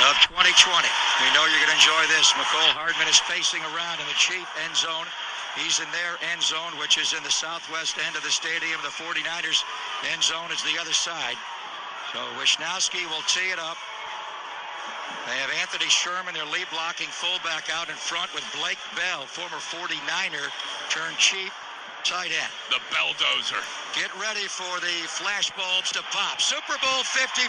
of 2020. We know you're going to enjoy this. Mecole Hardman is facing around in the Chief end zone. He's in their end zone, which is in the southwest end of the stadium. The 49ers end zone is the other side. So Wishnowsky will tee it up. They have Anthony Sherman, their lead blocking fullback, out in front with Blake Bell, former 49er, turned Chief tight end. The Belldozer. Get ready for the flash bulbs to pop. Super Bowl 54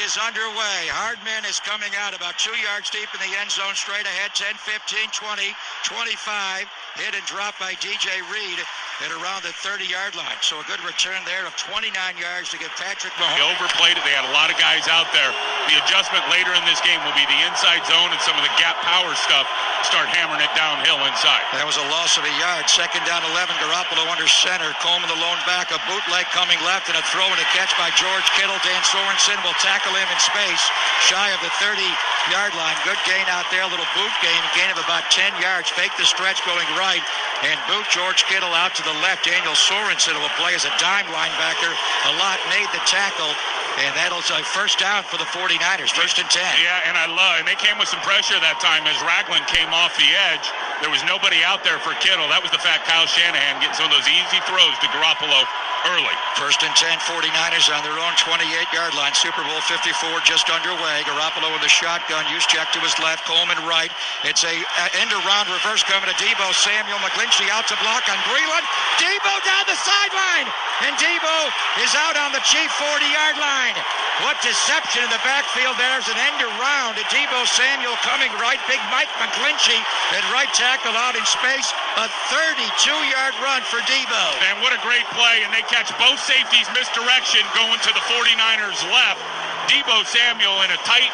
is underway. Hardman is coming out about 2 yards deep in the end zone, straight ahead, 10, 15, 20, 25. Hit and drop by DJ Reed at around the 30-yard line. So a good return there of 29 yards to get Patrick Mahomes. They overplayed it. They had a lot of guys out there. The adjustment later in this game will be the inside zone and some of the gap power stuff. Start hammering it downhill inside. That was a loss of a yard. Second down 11. Garoppolo under center. Coleman the lone back. A bootleg coming left and a throw and a catch by George Kittle. Dan Sorensen will tackle him in space. Shy of the 30-yard line. Good gain out there. A little boot gain. A gain of about 10 yards. Fake the stretch going right. And boot George Kittle out to the left. Daniel Sorensen will play as a dime linebacker. A lot made the tackle. And that'll say first down for the 49ers. First and 10. Yeah, and and they came with some pressure that time as Ragland came off the edge. There was nobody out there for Kittle. That was the fact Kyle Shanahan getting some of those easy throws to Garoppolo early. First and 10, 49ers on their own 28-yard line. Super Bowl 54 just underway. Garoppolo with the shotgun. Juszczyk to his left. Coleman right. It's a end-around reverse coming to Deebo Samuel. McGlinchey out to block on Breeland. Deebo down the sideline. And Deebo is out on the Chief 40-yard line. What deception in the backfield. There's an end-around to Deebo Samuel coming right. Big Mike McGlinchey at right tackle out in space. A 32-yard run for Deebo. And what a great play. And they catch both safeties misdirection going to the 49ers left. Deebo Samuel in a tight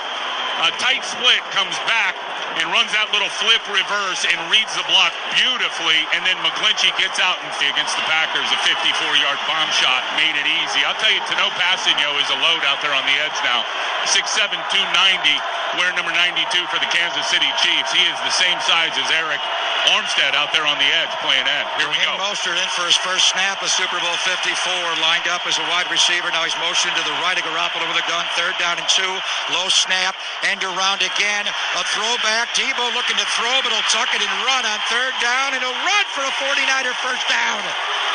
split comes back and runs that little flip reverse and reads the block beautifully. And then McGlinchey gets out and against the Packers, a 54-yard bomb shot made it easy. I'll tell you, Tano Passigno is a load out there on the edge now. 6'7", 290, wearing number 92 for the Kansas City Chiefs. He is the same size as Eric Armstead out there on the edge playing end. Here we go. Mostert in for his first snap of Super Bowl 54, lined up as a wide receiver. Now he's motioned to the right of Garoppolo with a gun. Third down and 2. Low snap. End around again. A throwback. Deebo looking to throw, but he'll tuck it and run on third down. And he'll run for a 49er first down.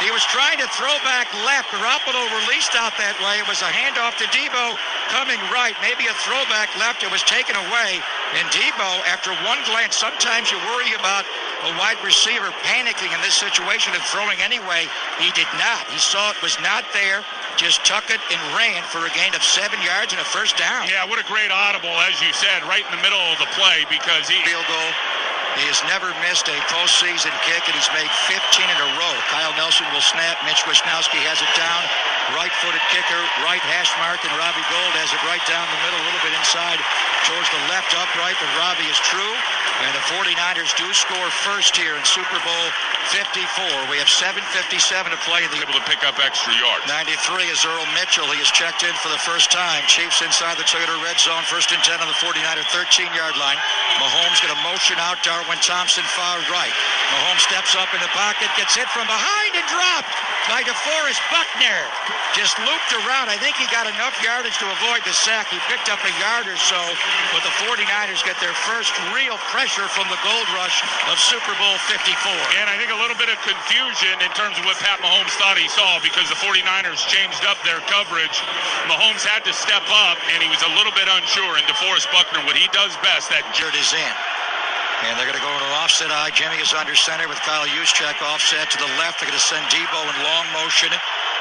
He was trying to throw back left. Garoppolo released out that way. It was a handoff to Deebo coming right. Maybe a throwback left. It was taken away. And Deebo, after one glance, sometimes you worry about a wide receiver panicking in this situation and throwing anyway. He did not. He saw it was not there. Just tuck it and ran for a gain of 7 yards and a first down. Yeah, what a great audible, as you said, right in the middle of the play because he... Field goal. He has never missed a postseason kick, and he's made 15 in a row. Kyle Nelson will snap. Mitch Wishnowsky has it down. Right-footed kicker, right hash mark, and Robbie Gould has it right down the middle, a little bit inside towards the left upright, but Robbie is true. And the 49ers do score first here in Super Bowl 54. We have 7:57 to play in the... Able to pick up extra yards. 93 is Earl Mitchell. He is checked in for the first time. Chiefs inside the Toyota red zone. First and 10 on the 49er 13-yard line. Mahomes going to motion out. Darwin Thompson far right. Mahomes steps up in the pocket, gets hit from behind and dropped by DeForest Buckner. Just looped around. I think he got enough yardage to avoid the sack. He picked up a yard or so, but the 49ers get their first real pressure from the gold rush of Super Bowl 54. And I think a little bit of confusion in terms of what Pat Mahomes thought he saw because the 49ers changed up their coverage. Mahomes had to step up, and he was a little bit unsure. And DeForest Buckner, what he does best, that jerk is in. And they're going to go to offset eye. Jimmy is under center with Kyle Juszczyk offset to the left. They're going to send Deebo in long motion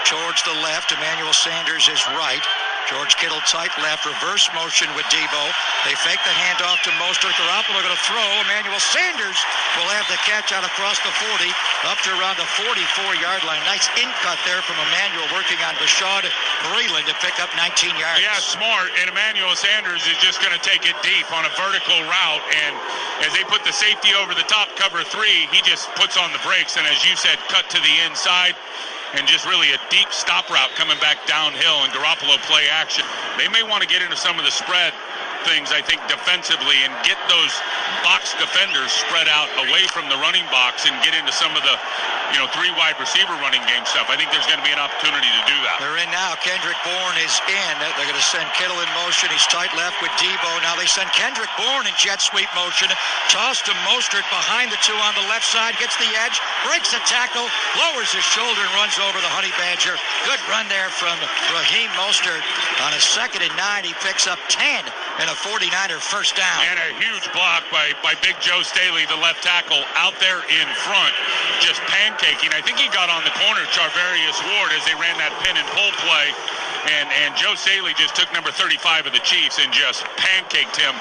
towards the left. Emmanuel Sanders is right. George Kittle tight left, reverse motion with Deebo. They fake the handoff to Mostert. Garoppolo going to throw. Emmanuel Sanders will have the catch out across the 40, up to around the 44-yard line. Nice in cut there from Emmanuel working on Bashaud Breeland to pick up 19 yards. Yeah, smart. And Emmanuel Sanders is just going to take it deep on a vertical route. And as they put the safety over the top, cover 3, he just puts on the brakes. And as you said, cut to the inside. And just really a deep stop route coming back downhill and Garoppolo play action. They may want to get into some of the spread things, I think, defensively and get those box defenders spread out away from the running box and get into some of the, three wide receiver running game stuff. I think there's going to be an opportunity to do that. They're in now. Kendrick Bourne is in. They're going to send Kittle in motion. He's tight left with Debo. Now they send Kendrick Bourne in jet sweep motion. Toss to Mostert behind the two on the left side. Gets the edge. Breaks a tackle. Lowers his shoulder and runs over the Honey Badger. Good run there from Raheem Mostert. On a 2nd and 9, he picks up 10 and a 49er first down. And a huge block by Big Joe Staley, the left tackle, out there in front, just pancaking. I think he got on the corner, Charvarius Ward, as they ran that pin and pull play. And Joe Staley just took number 35 of the Chiefs and just pancaked him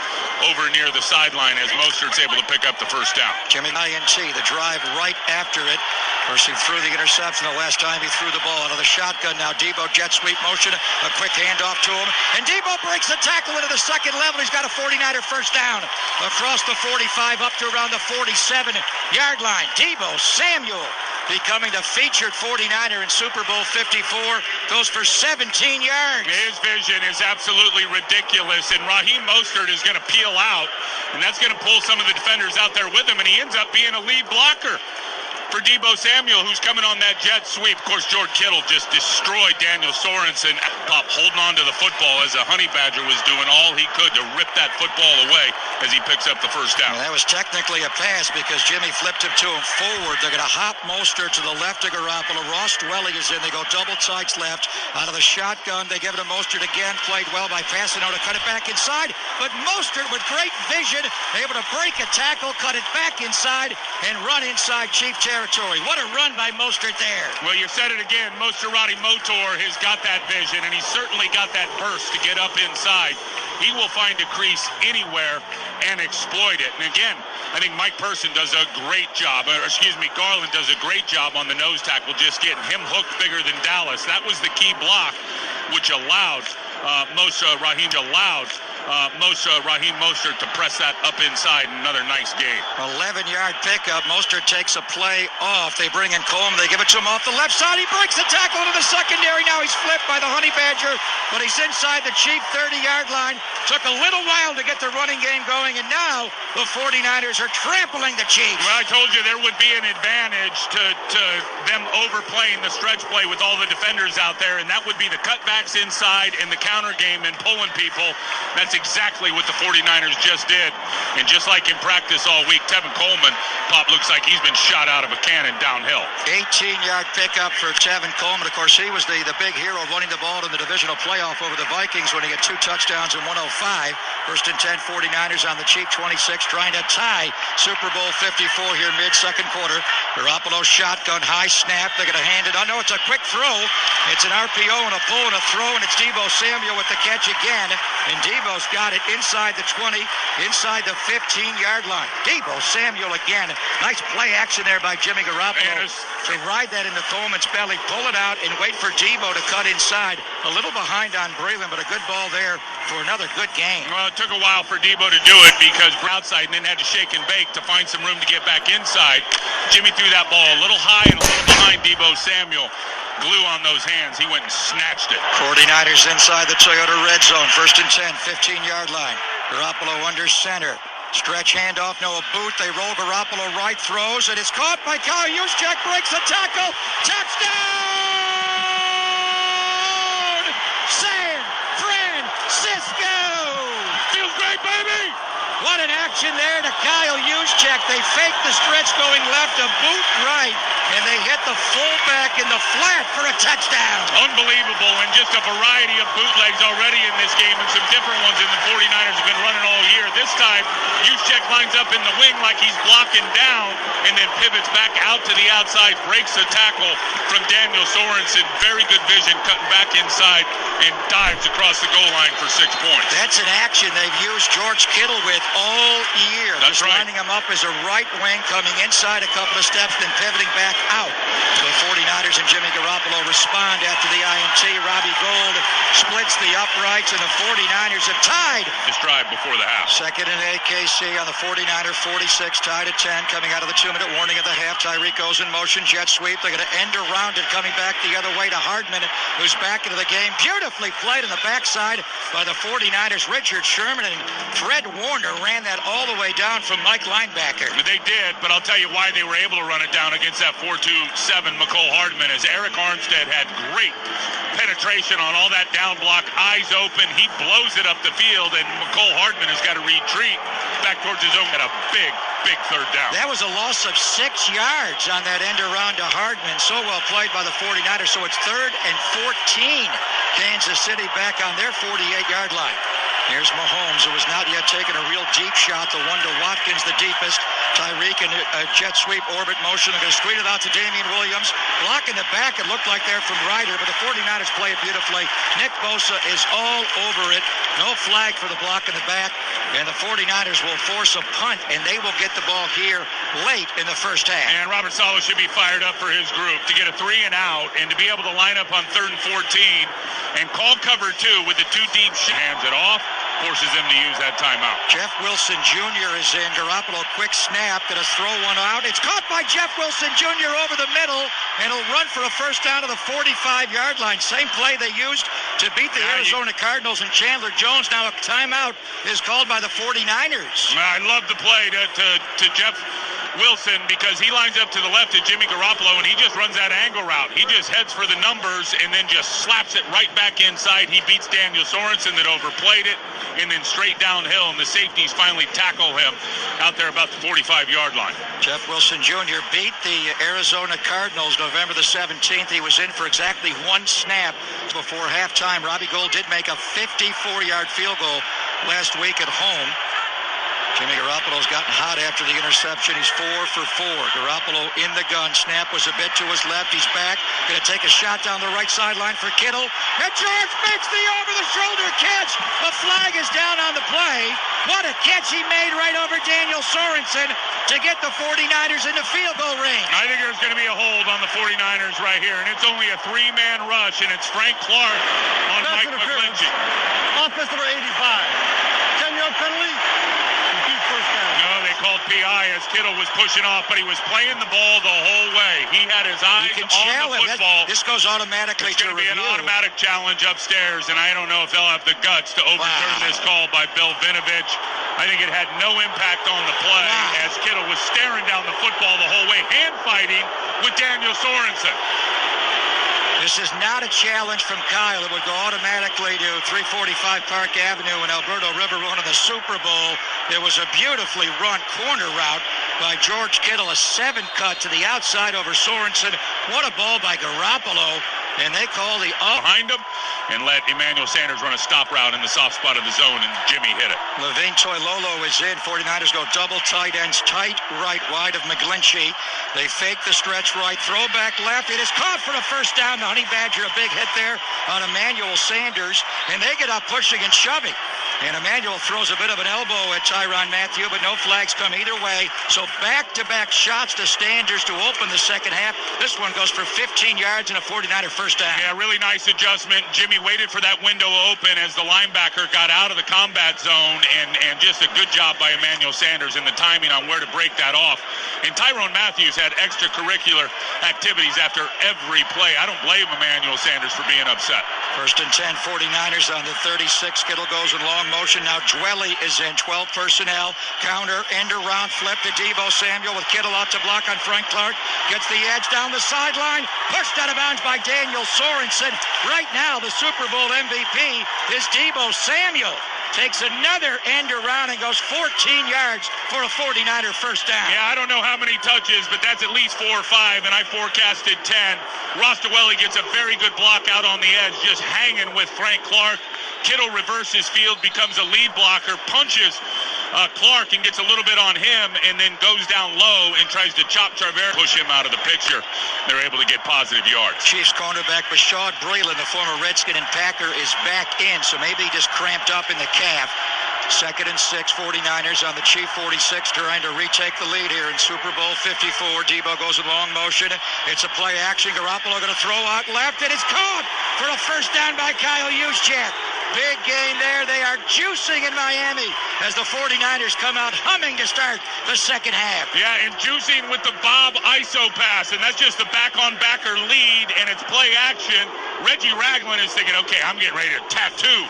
over near the sideline as Mostert's able to pick up the first down. Jimmy INT, the drive right after it. First he threw the interception. The last time he threw the ball out of the shotgun. Now Debo jet sweep motion. A quick handoff to him. And Debo breaks the tackle into the second level. He's got a 49er first down. Across the 45 up to around the 47-yard line. Debo Samuel becoming the featured 49er in Super Bowl 54. Goes for 17 yards. His vision is absolutely ridiculous, and Raheem Mostert is going to peel out, and that's going to pull some of the defenders out there with him, and he ends up being a lead blocker for Debo Samuel, who's coming on that jet sweep. Of course, George Kittle just destroyed Daniel Sorensen, holding on to the football as a Honey Badger was doing all he could to rip that football away as he picks up the first down. And that was technically a pass because Jimmy flipped him to him forward. They're going to hop Mostert to the left of Garoppolo. Ross Dwelly is in. They go double tights left. Out of the shotgun, they give it to Mostert again. Played well by passing out to cut it back inside. But Mostert with great vision, able to break a tackle, cut it back inside, and run inside Chief territory. What a run by Mostert there. Well, you said it again. Mosterati Motor has got that vision, and he's certainly got that burst to get up inside. He will find a crease anywhere and exploit it. And again, I think Mike Person does a great job, Garland does a great job on the nose tackle, just getting him hooked bigger than Dallas. That was the key block, which allowed Raheem Mostert to press that up inside. Another nice game. 11-yard pickup. Mostert takes a play off. They bring in Coleman. They give it to him off the left side. He breaks the tackle into the secondary. Now he's flipped by the Honey Badger, but he's inside the Chief 30-yard line. Took a little while to get the running game going, and now the 49ers are trampling the Chiefs. Well, I told you there would be an advantage to them overplaying the stretch play with all the defenders out there, and that would be the cutbacks inside and the counter game and pulling people. That's exactly what the 49ers just did. And just like in practice all week, Tevin Coleman, looks like he's been shot out of a cannon downhill. 18-yard pickup for Tevin Coleman. Of course, he was the big hero running the ball in the divisional playoff over the Vikings when he had 2 touchdowns and 105. First and 10, 49ers on the Chief 26, trying to tie Super Bowl 54 here mid-second quarter. Garoppolo shotgun, high snap. They're going to hand it on. No, it's a quick throw. It's an RPO and a pull and a throw, and it's Debo Samuel with the catch again. And Debo's got it inside the 20, inside the 15-yard line. Debo Samuel again. Nice play action there by Jimmy Garoppolo to ride that into Coleman's belly, pull it out, and wait for Debo to cut inside. A little behind on Braylon, but a good ball there for another good game. Well, it took a while for Debo to do it because outside and then had to shake and bake to find some room to get back inside. Jimmy threw that ball a little high and a little behind Debo Samuel. Glue on those hands. He went and snatched it. 49ers inside the Toyota red zone. First and 10, 15-yard line. Garoppolo under center. Stretch handoff, Noah Boot. They roll Garoppolo right, throws, and it's caught by Kyle Juszczyk. Breaks the tackle. Touchdown! San Francisco! Feels great, baby! What an action there to Kyle Juszczyk. They faked the stretch going left, a boot right, and they hit the fullback in the flat for a touchdown. Unbelievable, and just a variety of bootlegs already in this game, and some different ones than the 49ers have been running all year. This time, Juszczyk lines up in the wing like he's blocking down, and then pivots back out to the outside, breaks the tackle from Daniel Sorensen. Very good vision, cutting back inside, and dives across the goal line for 6 points. That's an action they've used George Kittle with all year. That's right. Lining him up as a right wing, coming inside a couple of steps, then pivoting back out. The 49ers and Jimmy Garoppolo respond after the INT. Robbie Gould splits the uprights, and the 49ers have tied. This drive before the half. Second and 8, KC on the 49er, 46, tied at 10, coming out of the 2-minute warning at the half. Tyreek goes in motion, jet sweep. They're going to end around it, coming back the other way to Hardman, who's back into the game. Beautifully played on the backside by the 49ers. Richard Sherman and Fred Warner ran that all the way down from Mike linebacker. They did, but I'll tell you why they were able to run it down against that 4-2-7 Mecole Hardman, as Eric Armstead had great penetration on all that down block, eyes open. He blows it up the field, and Mecole Hardman has got to retreat back towards his own. At a big third down. That was a loss of 6 yards on that end around to Hardman. So well played by the 49ers. So it's 3rd and 14. Kansas City back on their 48-yard line. Here's Mahomes, who has not yet taken a real deep shot. The one to Watkins, the deepest. Tyreek in a jet sweep orbit motion. They're going to screen it out to Damian Williams. Block in the back. It looked like they're from Ryder, but the 49ers play it beautifully. Nick Bosa is all over it. No flag for the block in the back. And the 49ers will force a punt, and they will get the ball here late in the first half. And Robert Saleh should be fired up for his group to get a 3 and out and to be able to line up on 3rd and 14 and call cover 2 with the 2 deep hands it off. Forces them to use that timeout. Jeff Wilson Jr. is in. Garoppolo, quick snap, going to throw one out. It's caught by Jeff Wilson Jr. over the middle, and he'll run for a first down to the 45-yard line. Same play they used to beat the Arizona Cardinals, and Chandler Jones. Now a timeout is called by the 49ers. I love the play to Jeff Wilson, because he lines up to the left of Jimmy Garoppolo, and he just runs that angle route. He just heads for the numbers and then just slaps it right back inside. He beats Daniel Sorensen that overplayed it, and then straight downhill, and the safeties finally tackle him out there about the 45-yard line. Jeff Wilson Jr. beat the Arizona Cardinals November the 17th. He was in for exactly 1 snap before halftime. Robbie Gould did make a 54-yard field goal last week at home. Jimmy Garoppolo's gotten hot after the interception. He's 4 for 4. Garoppolo in the gun. Snap was a bit to his left. He's back. Going to take a shot down the right sideline for Kittle. And George makes the over-the-shoulder catch. A flag is down on the play. What a catch he made right over Daniel Sorensen to get the 49ers in the field goal range. I think there's going to be a hold on the 49ers right here, and it's only a 3-man rush, and it's Frank Clark on Mike McGlinchey. Offense number 85. 10-yard penalty. No, they called PI as Kittle was pushing off, but he was playing the ball the whole way. He had his eyes on the football. This goes automatically to review. It's going to be an automatic challenge upstairs, and I don't know if they'll have the guts to overturn this call by Bill Vinovich. I think it had no impact on the play as Kittle was staring down the football the whole way, hand fighting with Daniel Sorensen. This is not a challenge from Kyle. It would go automatically to 345 Park Avenue and Alberto River Run of the Super Bowl. It was a beautifully run corner route by George Kittle, a 7 cut to the outside over Sorensen. What a ball by Garoppolo. And they call the behind him and let Emmanuel Sanders run a stop route in the soft spot of the zone, and Jimmy hit it. Levine Toilolo is in. 49ers go double tight ends, tight right wide of McGlinchey. They fake the stretch right, throw back left. It is caught for a first down. The Honey Badger, a big hit there on Emmanuel Sanders, and they get up pushing and shoving. And Emmanuel throws a bit of an elbow at Tyrann Mathieu, but no flags come either way. So back-to-back shots to Sanders to open the second half. This one goes for 15 yards and a 49er first down. Yeah, really nice adjustment. Jimmy waited for that window open as the linebacker got out of the combat zone, and just a good job by Emmanuel Sanders in the timing on where to break that off. And Tyrann Mathieu had extracurricular activities after every play. I don't blame Emmanuel Sanders for being upset. First and 10, 49ers on the 36. Kittle goes in long motion. Now Dwelly is in, 12 personnel. Counter, end around, flip to Deebo Samuel with Kittle out to block on Frank Clark. Gets the edge down the sideline. Pushed out of bounds by Daniel Sorensen. Right now, the Super Bowl MVP is Deebo Samuel. Takes another end around and goes 14 yards for a 49er first down. Yeah, I don't know how many touches, but that's at least 4 or 5, and I forecasted 10. Ross Dwelly gets a very good block out on the edge, just hanging with Frank Clark. Kittle reverses field, becomes a lead blocker, punches Clark and gets a little bit on him, and then goes down low and tries to chop Charvera, push him out of the picture. They're able to get positive yards. Chiefs cornerback Bashad Breeland, the former Redskin and Packer, is back in, so maybe he just cramped up in the calf. Second and 6, 49ers on the Chief 46, trying to retake the lead here in Super Bowl 54. Deebo goes in long motion. It's a play action. Garoppolo going to throw out left. It is caught for a first down by Kyle Juszczyk. Big gain there. They are juicing in Miami as the 49ers come out humming to start the second half. Yeah, and juicing with the Bob ISO pass, and that's just the back-on-backer lead, and it's play action. Reggie Ragland is thinking, okay, I'm getting ready to tattoo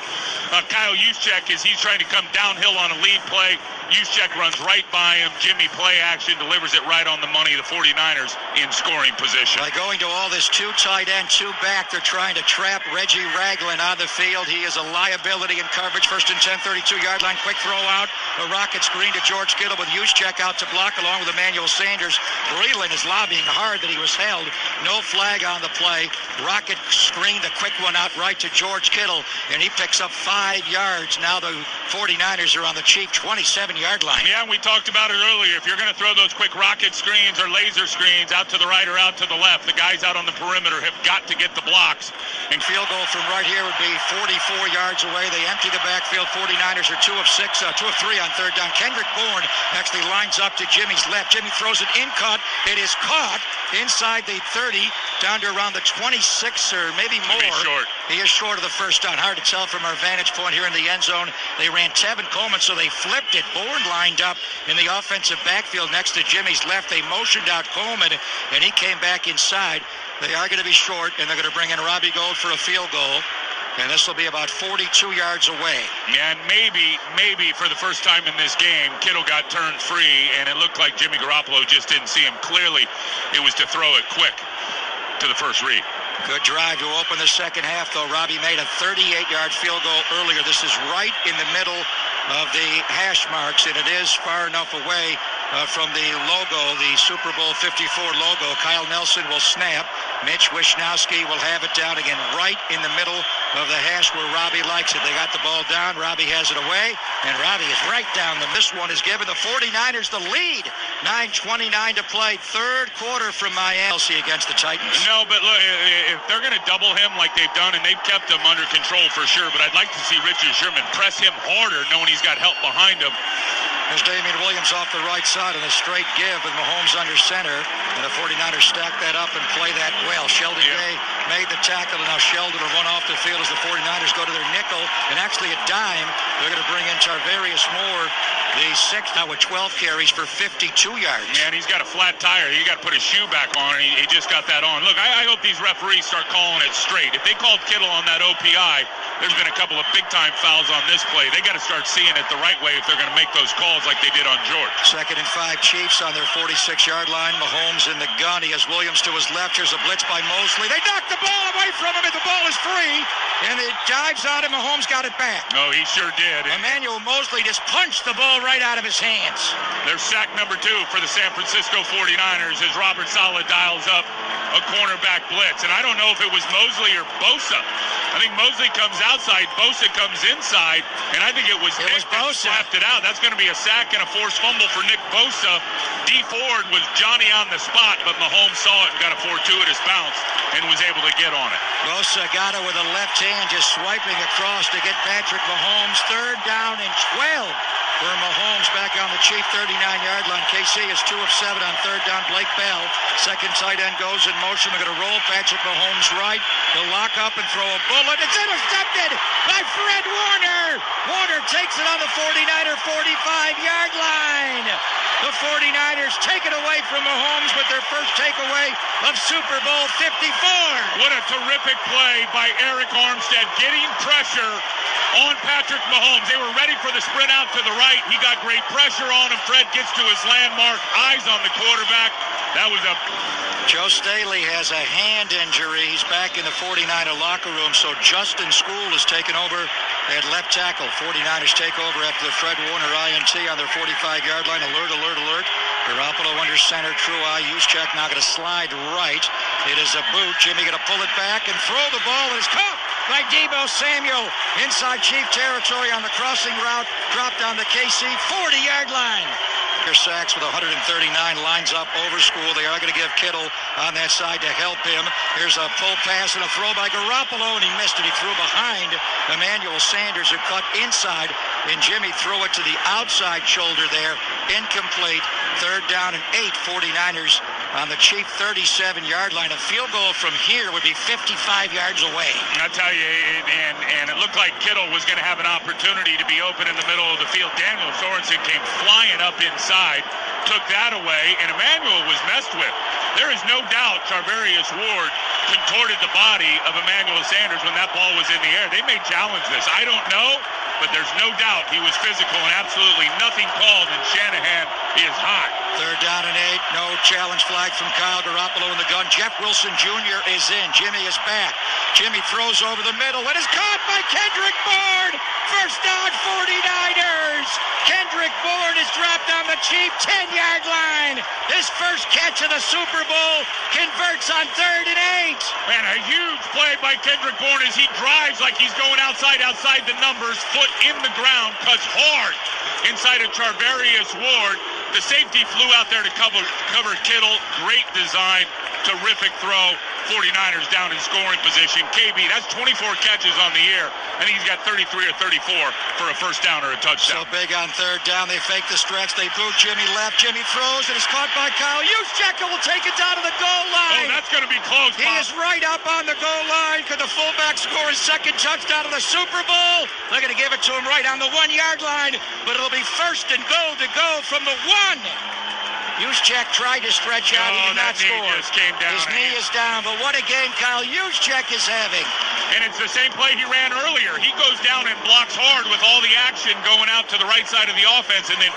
Kyle Juszczyk as he's trying to come downhill on a lead play. Juszczyk runs right by him. Jimmy play action, delivers it right on the money. The 49ers in scoring position. By going to all this two tight end, two back, they're trying to trap Reggie Ragland on the field. He is a liability in coverage. First and 10, 32-yard line. Quick throw out. A rocket screen to George Kittle with Juszczyk out to block along with Emmanuel Sanders. Breland is lobbying hard that he was held. No flag on the play. Rocket screen, the quick one out right to George Kittle, and he picks up 5 yards. Now the 49ers are on the cheap 27-yard line. Yeah, we talked about it earlier. If you're going to throw those quick rocket screens or laser screens out to the right or out to the left, the guys out on the perimeter have got to get the blocks. And field goal from right here would be 44 yards away. They empty the backfield. 49ers are 2 of 3 on third down. Kendrick Bourne actually lines up to Jimmy's left. Jimmy throws it in, caught. It is caught inside the 30, down to around the 26 or maybe more. Short. He is short of the first down. Hard to tell from our vantage point here in the end zone. They ran Tevin Coleman, so they flipped it. Bourne lined up in the offensive backfield next to Jimmy's left. They motioned out Coleman, and he came back inside. They are going to be short, and they're going to bring in Robbie Gould for a field goal. And this will be about 42 yards away. Yeah, and maybe for the first time in this game, Kittle got turned free, and it looked like Jimmy Garoppolo just didn't see him. Clearly, it was to throw it quick to the first read. Good drive to open the second half, though. Robbie made a 38-yard field goal earlier. This is right in the middle of the hash marks, and it is far enough away from the logo, the Super Bowl 54 logo. Kyle Nelson will snap. Mitch Wishnowsky will have it down again right in the middle of the hash where Robbie likes it. They got the ball down. Robbie has it away, and Robbie is right down. This one is giving the 49ers the lead. 9:29 to play. Third quarter from Miami against the Titans. No, but look, if they're going to double him like they've done, and they've kept him under control for sure, but I'd like to see Richard Sherman press him harder knowing he's got help behind him. There's Damian Williams off the right side on a straight give with Mahomes under center. And the 49ers stack that up and play that well. Sheldon Day made the tackle, and now Sheldon will run off the field as the 49ers go to their nickel. And actually a dime, they're going to bring in Tarvarius Moore, the sixth, now with 12 carries for 52 yards. Yeah, and he's got a flat tire. He got to put his shoe back on, and he just got that on. Look, I hope these referees start calling it straight. If they called Kittle on that OPI, there's been a couple of big-time fouls on this play. They got to start seeing it the right way if they're going to make those calls like they did on George. 2nd and 5 Chiefs on their 46-yard line. Mahomes in the gun. He has Williams to his left. Here's a blitz by Mosley. They knocked the ball away from him, and the ball is free. And it dives out, and Mahomes got it back. Oh, he sure did. Emmanuel Mosley just punched the ball right out of his hands. There's sack number 2 for the San Francisco 49ers as Robert Saleh dials up a cornerback blitz. And I don't know if it was Mosley or Bosa. I think Mosley comes outside, Bosa comes inside, and I think it was Nick that slapped it out. That's going to be a sack and a forced fumble for Nick Bosa. D. Ford was Johnny on the spot, but Mahomes saw it and got a fortuitous bounce and was able to get on it. Bosa got it with a left hand, just swiping across to get Patrick Mahomes. 3rd down and 12 for Mahomes back on the cheap 39-yard line. KC is 2 of 7 on 3rd down. Blake Bell, second tight end, goes in motion. They're going to roll Patrick Mahomes right. He'll lock up and throw a bullet. It's intercepted by Fred Warner. Warner takes it on the 49er 45-yard line. The 49ers take it away from Mahomes with their first takeaway of Super Bowl 54. What a terrific play by Eric Armstead, getting pressure on Patrick Mahomes. They were ready for the sprint out to the right. He got great pressure on him. Fred gets to his landmark, eyes on the quarterback. That was a... Joe Staley has a hand injury. He's back in the 49er locker room, so Justin School is taken over at left tackle. 49ers take over after the Fred Warner INT on their 45-yard line. Alert, alert, alert. Garoppolo under center. True eye. Juszczyk now going to slide right. It is a boot. Jimmy going to pull it back and throw the ball. It is caught by Deebo Samuel inside Chief territory on the crossing route. Dropped on the KC 40-yard line. Sacks with 139, lines up over School. They are going to give Kittle on that side to help him. Here's a pull pass and a throw by Garoppolo, and he missed it. He threw behind Emmanuel Sanders, who cut inside, and Jimmy threw it to the outside shoulder there. Incomplete. 3rd down and 8. 49ers on the cheap 37-yard line. A field goal from here would be 55 yards away. I tell you, and it looked like Kittle was going to have an opportunity to be open in the middle of the field. Daniel Sorensen came flying up inside, took that away, and Emmanuel was messed with. There is no doubt Charvarius Ward contorted the body of Emmanuel Sanders when that ball was in the air. They may challenge this. I don't know, but there's no doubt he was physical and absolutely nothing called, and Shanahan is hot. 3rd down and 8. No challenge flag from Kyle Garoppolo in the gun. Jeff Wilson Jr. is in. Jimmy is back. Jimmy throws over the middle. It is caught by Kendrick Bourne. First down, 49ers. Kendrick Bourne is dropped on the cheap 10-yard line. His first catch of the Super Bowl converts on 3rd and 8. Man, a huge play by Kendrick Bourne as he drives like he's going outside the numbers, foot in the ground, cuts hard inside of Charvarius Ward. The safety flew out there to cover Kittle. Great design, terrific throw. 49ers down in scoring position. KB, that's 24 catches on the year. I think he's got 33 or 34 for a first down or a touchdown. So big on 3rd down. They fake the stretch. They boot Jimmy left. Jimmy throws. It is caught by Kyle Juszczyk, who will take it down to the goal line. Oh, that's going to be close, He Bob. is right up on the goal line. Could the fullback score his second touchdown of the Super Bowl? They're going to give it to him right on the 1-yard line, but it'll be 1st and goal to go from the 1. Juszczyk tried to stretch out. He did not score. Just came down. His knee is down, but what a game Kyle Juszczyk is having. And it's the same play he ran earlier. He goes down and blocks hard with all the action going out to the right side of the offense and then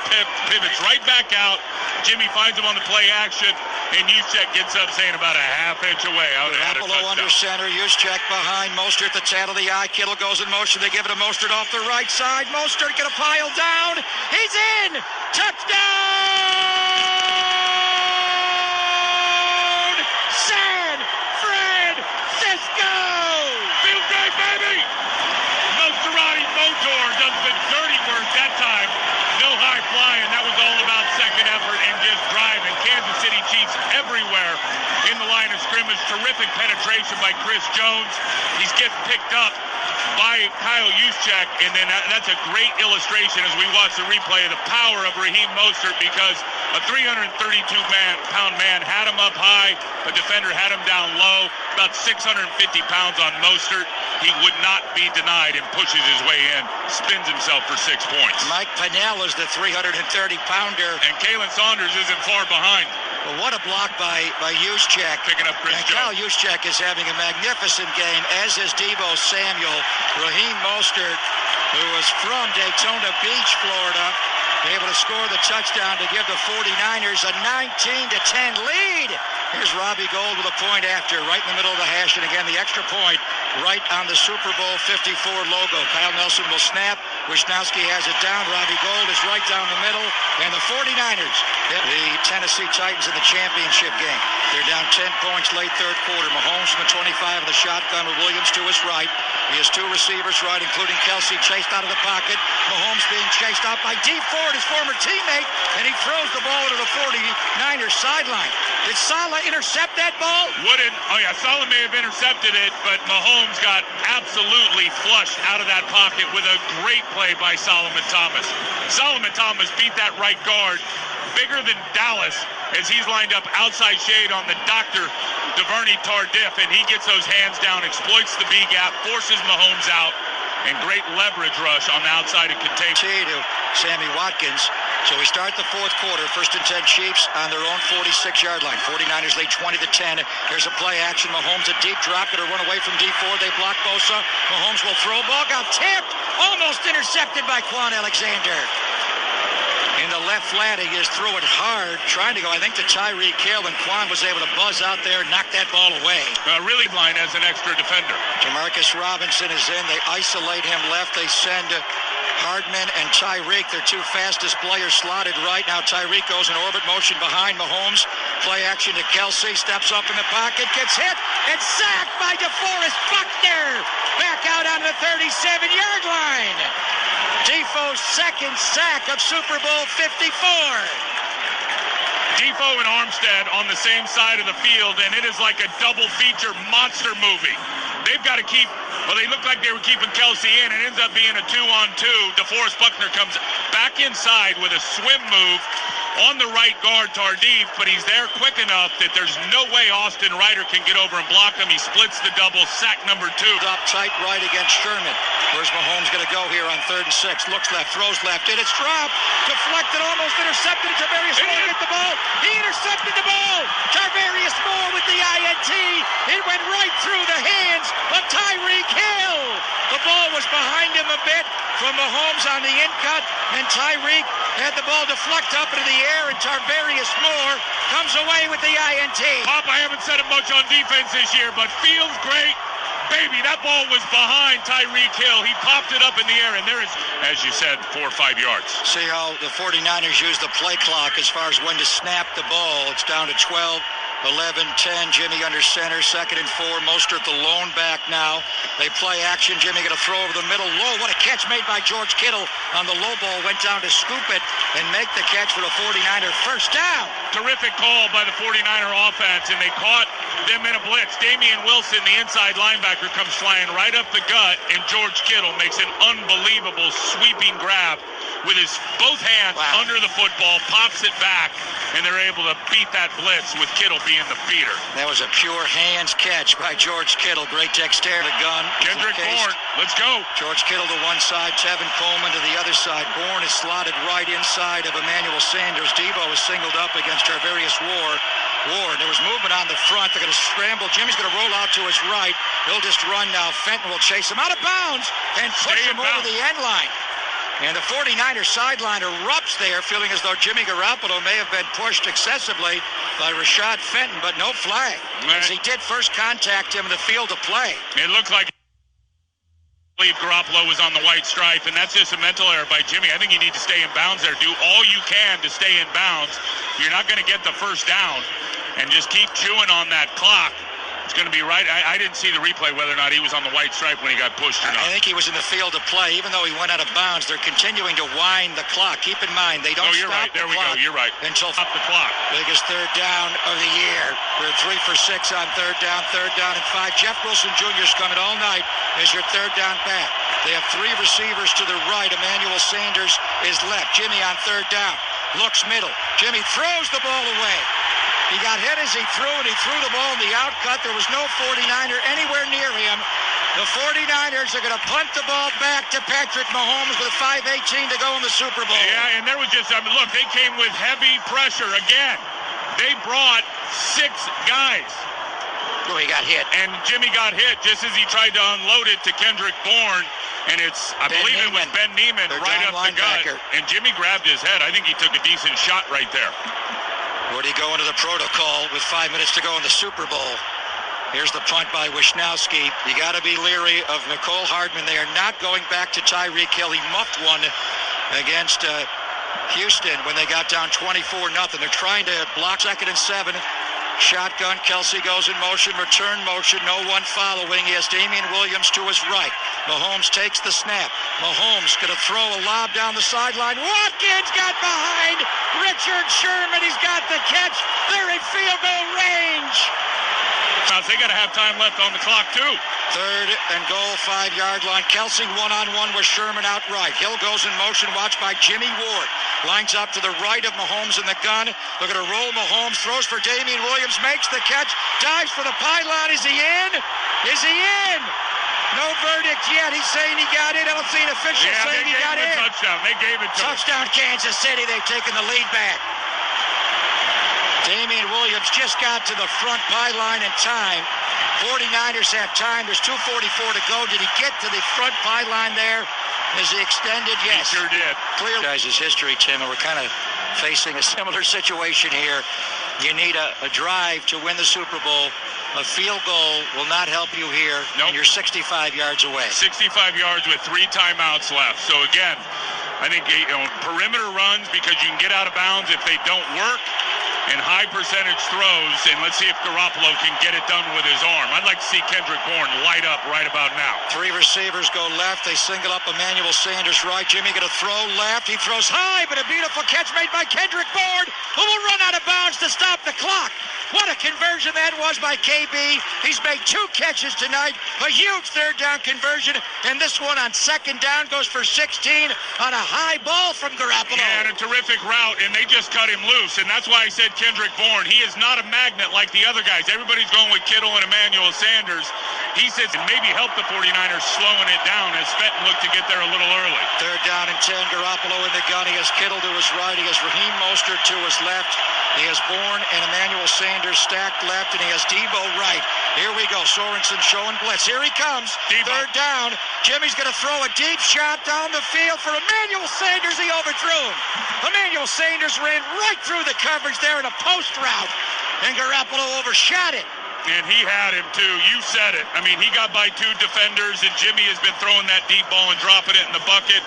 pivots right back out. Jimmy finds him on the play action, and Juszczyk gets up saying about a half-inch away. Garoppolo under center. Juszczyk behind Mostert, the tail of the eye. Kittle goes in motion. They give it to Mostert off the right side. Mostert going to pile down. He's in. Touchdown! San Francisco! Field day, baby! Maserati Motor does the dirty work that time. No high flying. That was all about second effort and just driving. Kansas City Chiefs everywhere in the line of scrimmage. Terrific penetration by Chris Jones. He's getting picked up by Kyle Juszczyk, and then that's a great illustration as we watch the replay of the power of Raheem Mostert, because a 332-pound man had him up high, a defender had him down low, about 650 pounds on Mostert. He would not be denied and pushes his way in, spins himself for 6 points. Mike Pennell is the 330-pounder. And Kalen Saunders isn't far behind. Well, what a block by Juszczyk. Picking up Chris Jones. Kyle Juszczyk is having a magnificent game, as is Deebo Samuel. Raheem Mostert, who was from Daytona Beach, Florida, able to score the touchdown to give the 49ers a 19-10 lead. Here's Robbie Gould with a point after, right in the middle of the hash, and again the extra point right on the Super Bowl 54 logo. Kyle Nelson will snap. Wisnowski has it down. Robbie Gould is right down the middle, and the 49ers hit the Tennessee Titans in the championship game. They're down 10 points late 3rd quarter. Mahomes from the 25 of the shotgun with Williams to his right. He has 2 receivers right, including Kelsey, chased out of the pocket. Mahomes being chased out by Dee Ford, his former teammate, and he throws the ball to the 49ers sideline. Did Saleh intercept that ball? Saleh may have intercepted it, but Mahomes got absolutely flushed out of that pocket with a great play by Solomon Thomas. Solomon Thomas beat that right guard bigger than Dallas as he's lined up outside shade on the Dr. DuVernay Tardif, and he gets those hands down, exploits the B gap, forces Mahomes out, and great leverage rush on the outside of containment. To Sammy Watkins. So we start the 4th quarter. 1st and 10 Chiefs on their own 46-yard line. 49ers lead 20-10. Here's a play action. Mahomes a deep drop. Going to run away from D4. They block Bosa. Mahomes will throw. Ball got tipped. Almost intercepted by Quan Alexander. In the left flat, he just threw it hard, trying to go, I think, to Tyreek Hill, and Quan was able to buzz out there and knock that ball away. Really line as an extra defender. Demarcus Robinson is in. They isolate him left. They send Hardman and Tyreek, their 2 fastest players, slotted right. Now Tyreek goes in orbit motion behind Mahomes. Play action to Kelsey. Steps up in the pocket, gets hit, and sacked by DeForest Buckner. Back out on the 37-yard line. Defoe's 2nd sack of Super Bowl 54. Defoe and Armstead on the same side of the field, and it is like a double feature monster movie. They've got to keep, they look like they were keeping Kelsey in. It ends up being a 2-on-2. DeForest Buckner comes back inside with a swim move, on the right guard, Tardif, but he's there quick enough that there's no way Austin Ryder can get over and block him. He splits the double, sack number 2. Up tight right against Sherman. Where's Mahomes going to go here on 3rd and 6? Looks left, throws left, and it's dropped. Deflected, almost intercepted. Tarvarius Moore hit the ball. He intercepted the ball. Tarvarius Moore with the INT. It went right through the hands of Tyreek Hill. The ball was behind him a bit from Mahomes on the in cut, and Tyreek had the ball deflect up into the air, and Tarvarius Moore comes away with the INT. Pop, I haven't said it much on defense this year, but feels great. Baby, that ball was behind Tyreek Hill. He popped it up in the air, and there is, as you said, 4 or 5 yards. See how the 49ers use the play clock as far as when to snap the ball. It's down to 12. 11, 10, Jimmy under center, 2nd and 4. Mostert the lone back now. They play action. Jimmy going to throw over the middle. Low. What a catch made by George Kittle on the low ball. Went down to scoop it and make the catch for the 49er first down. Terrific call by the 49er offense, and they caught them in a blitz. Damian Wilson, the inside linebacker, comes flying right up the gut, and George Kittle makes an unbelievable sweeping grab with his both hands under the football, pops it back, and they're able to beat that blitz with Kittle being the feeder. That was a pure hands catch by George Kittle. Great dexterity. The gun. Kendrick Bourne, let's go. George Kittle to one side, Tevin Coleman to the other side. Bourne is slotted right inside of Emmanuel Sanders. Debo is singled up against Tarvarius Ward. There was movement on the front. They're going to scramble. Jimmy's going to roll out to his right. He'll just run now. Fenton will chase him out of bounds and push him over the end line. And the 49ers sideline erupts there, feeling as though Jimmy Garoppolo may have been pushed excessively by Rashad Fenton, but no flag. As he did first contact him in the field of play. It looked like Garoppolo was on the white stripe, and that's just a mental error by Jimmy. I think you need to stay in bounds there. Do all you can to stay in bounds. You're not going to get the first down, and just keep chewing on that clock. It's going to be right. I didn't see the replay whether or not he was on the white stripe when he got pushed or not. I think he was in the field of play. Even though he went out of bounds, they're continuing to wind the clock. Keep in mind, they don't stop right. There we go. You're right. Until stop the clock. Biggest 3rd down of the year. We're 3 for 6 on 3rd down and 5. Jeff Wilson Jr. is coming all night as your 3rd down back. They have 3 receivers to the right. Emmanuel Sanders is left. Jimmy on 3rd down. Looks middle. Jimmy throws the ball away. He got hit as he threw, and he threw the ball in the outcut. There was no 49er anywhere near him. The 49ers are going to punt the ball back to Patrick Mahomes with 5:18 to go in the Super Bowl. Yeah, and there was just, look, they came with heavy pressure again. They brought 6 guys. Oh, he got hit. And Jimmy got hit just as he tried to unload it to Kendrick Bourne. And I believe it was Ben Neiman right up the gut. And Jimmy grabbed his head. I think he took a decent shot right there. Would he go into the protocol with 5 minutes to go in the Super Bowl? Here's the punt by Wisnowski. You got to be leery of Nicole Hardman. They are not going back to Tyreek Hill. He muffed one against Houston when they got down 24-0. They're trying to block 2nd and 7. Shotgun, Kelsey goes in motion, return motion, no one following. He has Damian Williams to his right. Mahomes takes the snap. Mahomes going to throw a lob down the sideline. Watkins got behind Richard Sherman. He's got the catch. They're in field goal range. They got to have time left on the clock, too. 3rd and goal, 5-yard line. Kelsey one-on-one with Sherman outright. Hill goes in motion, watched by Jimmy Ward. Lines up to the right of Mahomes in the gun. They're going to roll Mahomes, throws for Damian Williams, makes the catch, dives for the pylon. Is he in? Is he in? No verdict yet. He's saying he got in. I don't see an official saying he got in. Touchdown. They gave it to him. Touchdown, Kansas City. They've taken the lead back. Damian Williams just got to the front pylon in time. 49ers have time. There's 2:44 to go. Did he get to the front pylon there? Is he extended? Yes. He sure did. Clear. Guys, his history, Tim, and we're kind of facing a similar situation here. You need a drive to win the Super Bowl. A field goal will not help you here. Nope. And you're 65 yards away. 65 yards with 3 timeouts left. So, again, I think perimeter runs because you can get out of bounds if they don't work. And high percentage throws, and let's see if Garoppolo can get it done with his arm. I'd like to see Kendrick Bourne light up right about now. 3 receivers go left. They single up Emmanuel Sanders right. Jimmy going to throw left. He throws high, but a beautiful catch made by Kendrick Bourne, who will run out of bounds to stop the clock. What a conversion that was by KB. He's made 2 catches tonight. A huge third down conversion. And this one on second down goes for 16 on a high ball from Garoppolo. Yeah, and a terrific route, and they just cut him loose. And that's why I said Kendrick Bourne. He is not a magnet like the other guys. Everybody's going with Kittle and Emmanuel Sanders. He says it maybe helped the 49ers slowing it down as Fenton looked to get there a little early. Third down and 10. Garoppolo in the gun. He has Kittle to his right. He has Raheem Mostert to his left. He has Bourne and Emmanuel Sanders stacked left, and he has Debo right. Here we go. Sorensen showing blitz. Here he comes. Debo. Third down. Jimmy's going to throw a deep shot down the field for Emmanuel Sanders. He overthrew him. Emmanuel Sanders ran right through the coverage there in a post route, and Garoppolo overshot it. And he had him too. You said it. I mean, he got by 2 defenders, and Jimmy has been throwing that deep ball and dropping it in the bucket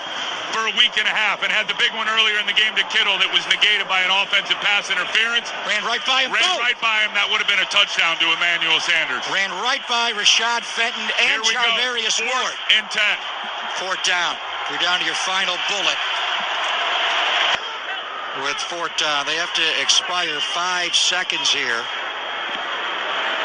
for a week and a half, and had the big one earlier in the game to Kittle that was negated by an offensive pass interference. Ran right by him. Ran right by him. That would have been a touchdown to Emmanuel Sanders. Ran right by Rashad Fenton and Charvarius Ward. 4th and 10. Fourth down. You're down to your final bullet. With fourth down, they have to expire 5 seconds here.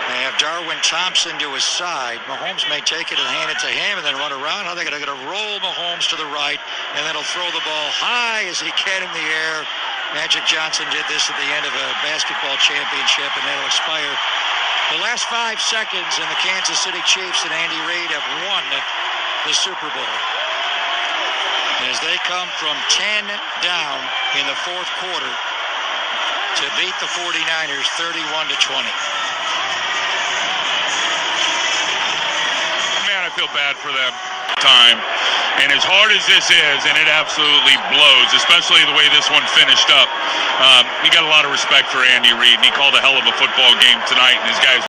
They have Darwin Thompson to his side. Mahomes may take it and hand it to him and then run around. How are they going to roll Mahomes to the right, and then he'll throw the ball high as he can in the air. Magic Johnson did this at the end of a basketball championship, and that'll expire. The last 5 seconds, and the Kansas City Chiefs and Andy Reid have won the Super Bowl. As they come from 10 down in the fourth quarter to beat the 49ers 31-20. I feel bad for them. Time. And as hard as this is, and it absolutely blows, especially the way this one finished up, you got a lot of respect for Andy Reid, and he called a hell of a football game tonight, and his guys